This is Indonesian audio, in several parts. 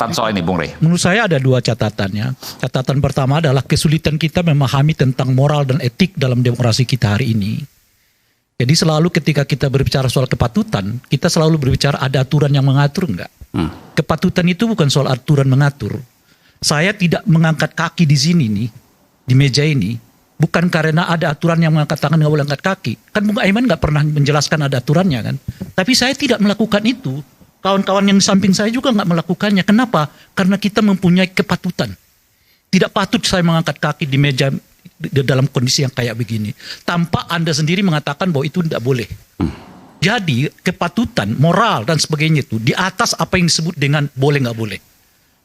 catatan soal ini, Bung Rey? Menurut saya ada dua catatannya. Catatan pertama adalah kesulitan kita memahami tentang moral dan etik dalam demokrasi kita hari ini. Jadi selalu ketika kita berbicara soal kepatutan, kita selalu berbicara ada aturan yang mengatur enggak. Kepatutan itu bukan soal aturan mengatur. Saya tidak mengangkat kaki di sini nih, di meja ini, bukan karena ada aturan yang mengangkat tangan nggak boleh angkat kaki. Kan Bung Aiman nggak pernah menjelaskan ada aturannya kan. Tapi saya tidak melakukan itu. Kawan-kawan yang di samping saya juga nggak melakukannya. Kenapa? Karena kita mempunyai kepatutan. Tidak patut saya mengangkat kaki di meja dalam kondisi yang kayak begini. Tanpa Anda sendiri mengatakan bahwa itu tidak boleh. Jadi kepatutan, moral dan sebagainya itu di atas apa yang disebut dengan boleh nggak boleh.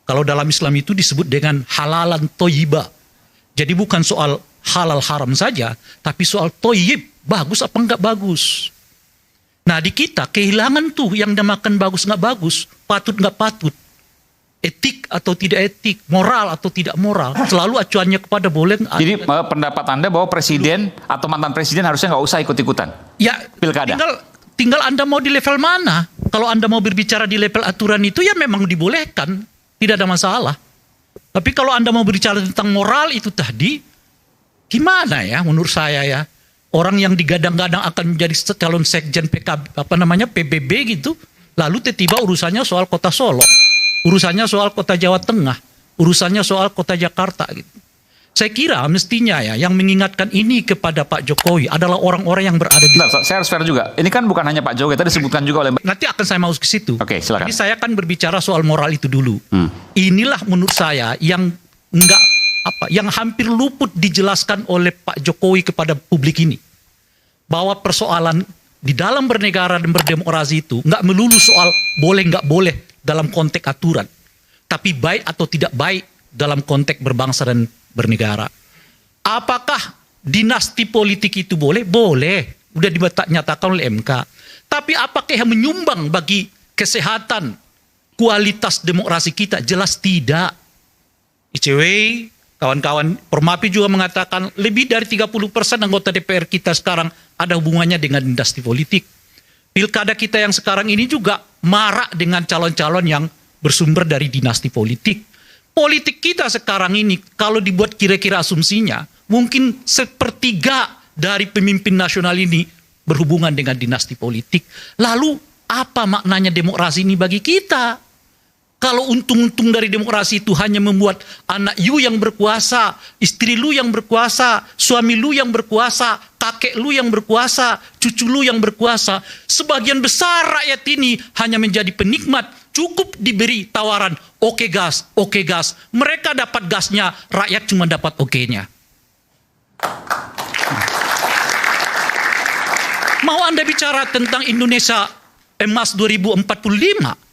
Kalau dalam Islam itu disebut dengan halalan toyiba. Jadi bukan soal halal haram saja, tapi soal toyib, bagus apa nggak bagus. Nah di kita kehilangan tuh yang namakan bagus nggak bagus, patut nggak patut, etik atau tidak etik, moral atau tidak moral, selalu acuannya kepada boleh. Jadi pendapat Anda bahwa presiden atau mantan presiden harusnya nggak usah ikut-ikutan? Ya, pilkada. Tinggal Anda mau di level mana. Kalau Anda mau berbicara di level aturan itu ya memang dibolehkan, tidak ada masalah. Tapi kalau Anda mau berbicara tentang moral itu tadi, gimana ya menurut saya ya? Orang yang digadang-gadang akan menjadi calon sekjen PBB gitu, lalu tiba-tiba urusannya soal kota Solo, urusannya soal kota Jawa Tengah, urusannya soal kota Jakarta gitu. Saya kira mestinya ya yang mengingatkan ini kepada Pak Jokowi adalah orang-orang yang berada di... Nah, saya harus fair juga. Ini kan bukan hanya Pak Jokowi, tadi disebutkan juga oleh... Nanti akan saya mau ke situ. Oke, silakan. Jadi saya kan berbicara soal moral itu dulu. Inilah menurut saya yang yang hampir luput dijelaskan oleh Pak Jokowi kepada publik ini. Bahwa persoalan di dalam bernegara dan berdemokrasi itu nggak melulu soal boleh nggak boleh dalam konteks aturan, tapi baik atau tidak baik dalam konteks berbangsa dan bernegara. Apakah dinasti politik itu boleh? Boleh. Udah dinyatakan oleh MK. Tapi apakah yang menyumbang bagi kesehatan kualitas demokrasi kita? Jelas tidak. ICW, kawan-kawan Formapi juga mengatakan lebih dari 30% anggota DPR kita sekarang ada hubungannya dengan dinasti politik. Pilkada kita yang sekarang ini juga marak dengan calon-calon yang bersumber dari dinasti politik. Politik kita sekarang ini kalau dibuat kira-kira asumsinya, mungkin sepertiga dari pemimpin nasional ini berhubungan dengan dinasti politik. Lalu apa maknanya demokrasi ini bagi kita? Kalau untung-untung dari demokrasi itu hanya membuat anak you yang berkuasa, istri lu yang berkuasa, suami lu yang berkuasa, kakek lu yang berkuasa, cucu lu yang berkuasa, sebagian besar rakyat ini hanya menjadi penikmat, cukup diberi tawaran, oke gas, mereka dapat gasnya, rakyat cuma dapat oke-nya. Mau Anda bicara tentang Indonesia emas 2045?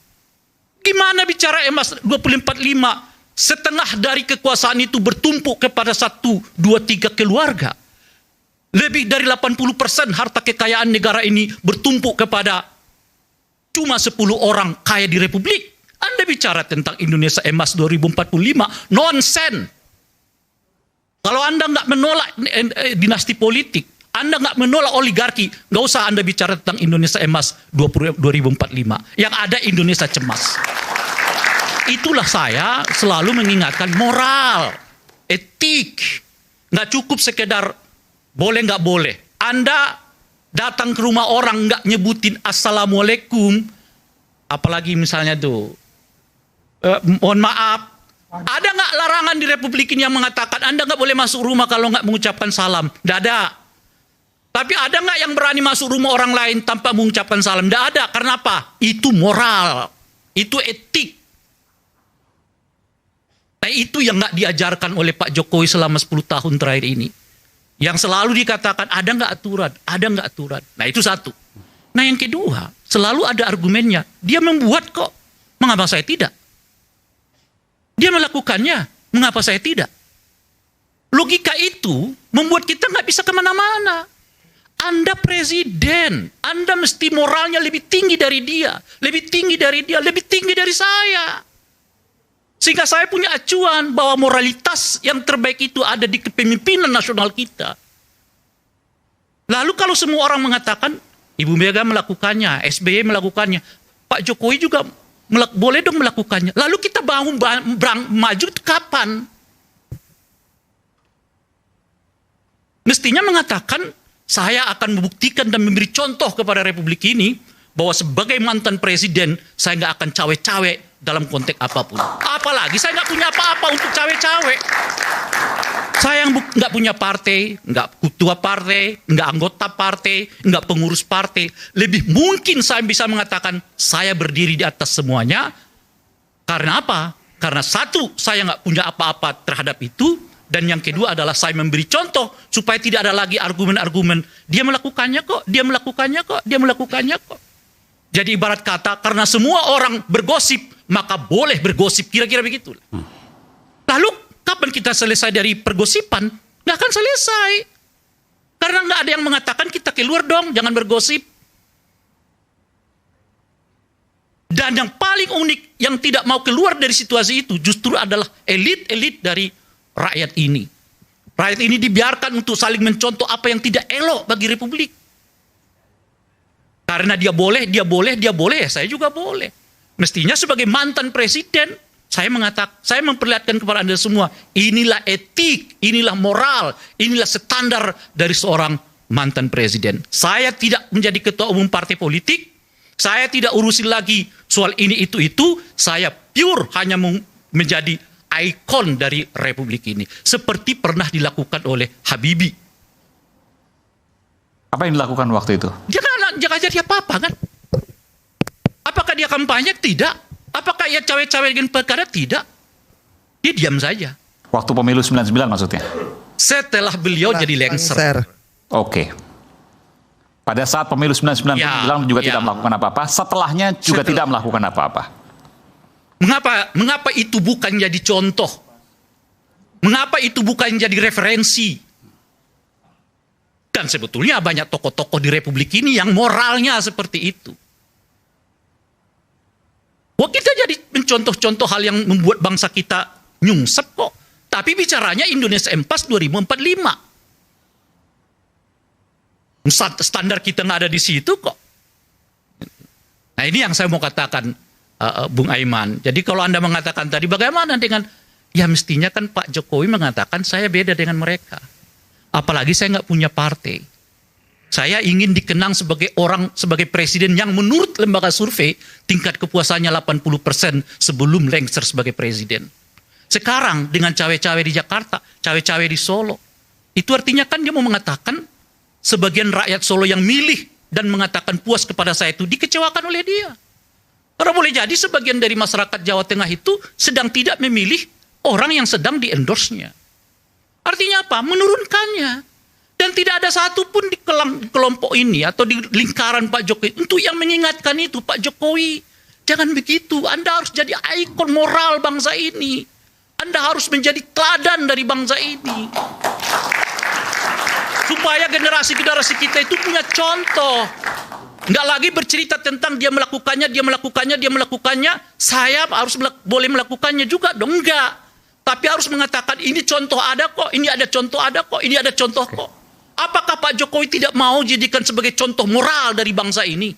Gimana bicara emas 2045? Setengah dari kekuasaan itu bertumpuk kepada 1, 2, 3 keluarga. Lebih dari 80% harta kekayaan negara ini bertumpuk kepada cuma 10 orang kaya di Republik. Anda bicara tentang Indonesia emas 2045, nonsen. Kalau Anda nggak menolak dinasti politik, Anda nggak menolak oligarki, nggak usah Anda bicara tentang Indonesia emas 2045. Yang ada Indonesia cemas. Itulah saya selalu mengingatkan moral, etik. Nggak cukup sekedar boleh nggak boleh. Anda datang ke rumah orang nggak nyebutin assalamualaikum, apalagi misalnya tuh, mohon maaf, ada nggak larangan di Republik ini yang mengatakan Anda nggak boleh masuk rumah kalau nggak mengucapkan salam? Nggak ada. Tapi ada nggak yang berani masuk rumah orang lain tanpa mengucapkan salam? Nggak ada. Karena apa? Itu moral, itu etik. Nah itu yang nggak diajarkan oleh Pak Jokowi selama 10 tahun terakhir ini. Yang selalu dikatakan ada nggak aturan, ada nggak aturan. Nah itu satu. Nah yang kedua, selalu ada argumennya. Dia membuat kok, mengapa saya tidak? Dia melakukannya, mengapa saya tidak? Logika itu membuat kita nggak bisa kemana-mana. Anda presiden, Anda mesti moralnya lebih tinggi dari dia, lebih tinggi dari dia, lebih tinggi dari saya. Sehingga saya punya acuan bahwa moralitas yang terbaik itu ada di kepemimpinan nasional kita. Lalu kalau semua orang mengatakan, Ibu Mega melakukannya, SBY melakukannya, Pak Jokowi juga boleh dong melakukannya. Lalu kita maju itu kapan? Mestinya mengatakan, saya akan membuktikan dan memberi contoh kepada Republik ini bahwa sebagai mantan presiden saya nggak akan cawe-cawe dalam konteks apapun. Apalagi saya nggak punya apa-apa untuk cawe-cawe. Saya yang nggak punya partai, nggak ketua partai, nggak anggota partai, nggak pengurus partai. Lebih mungkin saya bisa mengatakan saya berdiri di atas semuanya. Karena apa? Karena satu, saya nggak punya apa-apa terhadap itu. Dan yang kedua adalah saya memberi contoh supaya tidak ada lagi argumen-argumen. Dia melakukannya kok, dia melakukannya kok, dia melakukannya kok. Jadi ibarat kata, karena semua orang bergosip, maka boleh bergosip. Kira-kira begitu. Lalu, kapan kita selesai dari pergosipan? Nggak akan selesai. Karena nggak ada yang mengatakan kita keluar dong, jangan bergosip. Dan yang paling unik, yang tidak mau keluar dari situasi itu, justru adalah elit-elit dari rakyat ini. Rakyat ini dibiarkan untuk saling mencontoh apa yang tidak elok bagi Republik. Karena dia boleh, ya saya juga boleh. Mestinya sebagai mantan presiden, saya memperlihatkan kepada Anda semua, inilah etik, inilah moral, inilah standar dari seorang mantan presiden. Saya tidak menjadi ketua umum partai politik, saya tidak urusin lagi soal ini itu, saya pure hanya menjadi ikon dari Republik ini. Seperti pernah dilakukan oleh Habibie. Apa yang dilakukan waktu itu? Dia kan jadi apa-apa kan? Apakah dia kampanye? Tidak. Apakah ia cawe-cawe dengan perkara? Tidak. Dia diam saja. Waktu pemilu 99 maksudnya? Setelah beliau jadi lengser. Oke. Pada saat pemilu 99 bilang juga tidak melakukan apa-apa. Setelahnya juga tidak melakukan apa-apa. Mengapa itu bukan jadi contoh? Mengapa itu bukan jadi referensi? Dan sebetulnya banyak tokoh-tokoh di Republik ini yang moralnya seperti itu. Wah, kita jadi mencontoh-contoh hal yang membuat bangsa kita nyungsep kok. Tapi bicaranya Indonesia Empas 2045. Standar kita nggak ada di situ kok. Nah, ini yang saya mau katakan, Bung Aiman. Jadi kalau Anda mengatakan tadi bagaimana dengan, ya mestinya kan Pak Jokowi mengatakan saya beda dengan mereka. Apalagi saya nggak punya partai. Saya ingin dikenang sebagai presiden yang menurut lembaga survei tingkat kepuasannya 80% sebelum lengser sebagai presiden. Sekarang dengan cawe-cawe di Jakarta, cawe-cawe di Solo, itu artinya kan dia mau mengatakan sebagian rakyat Solo yang milih dan mengatakan puas kepada saya itu dikecewakan oleh dia. Karena boleh jadi sebagian dari masyarakat Jawa Tengah itu sedang tidak memilih orang yang sedang di-endorse-nya. Artinya apa? Menurunkannya. Dan tidak ada satupun di kelompok ini atau di lingkaran Pak Jokowi untuk yang mengingatkan itu, Pak Jokowi, jangan begitu. Anda harus jadi ikon moral bangsa ini. Anda harus menjadi teladan dari bangsa ini. Supaya generasi-generasi kita itu punya contoh. Nggak lagi bercerita tentang dia melakukannya, saya harus boleh melakukannya juga dong. Enggak. Tapi harus mengatakan ini contoh ada kok, ini ada contoh ada kok, ini ada contoh kok. Apakah Pak Jokowi tidak mau jadikan sebagai contoh moral dari bangsa ini?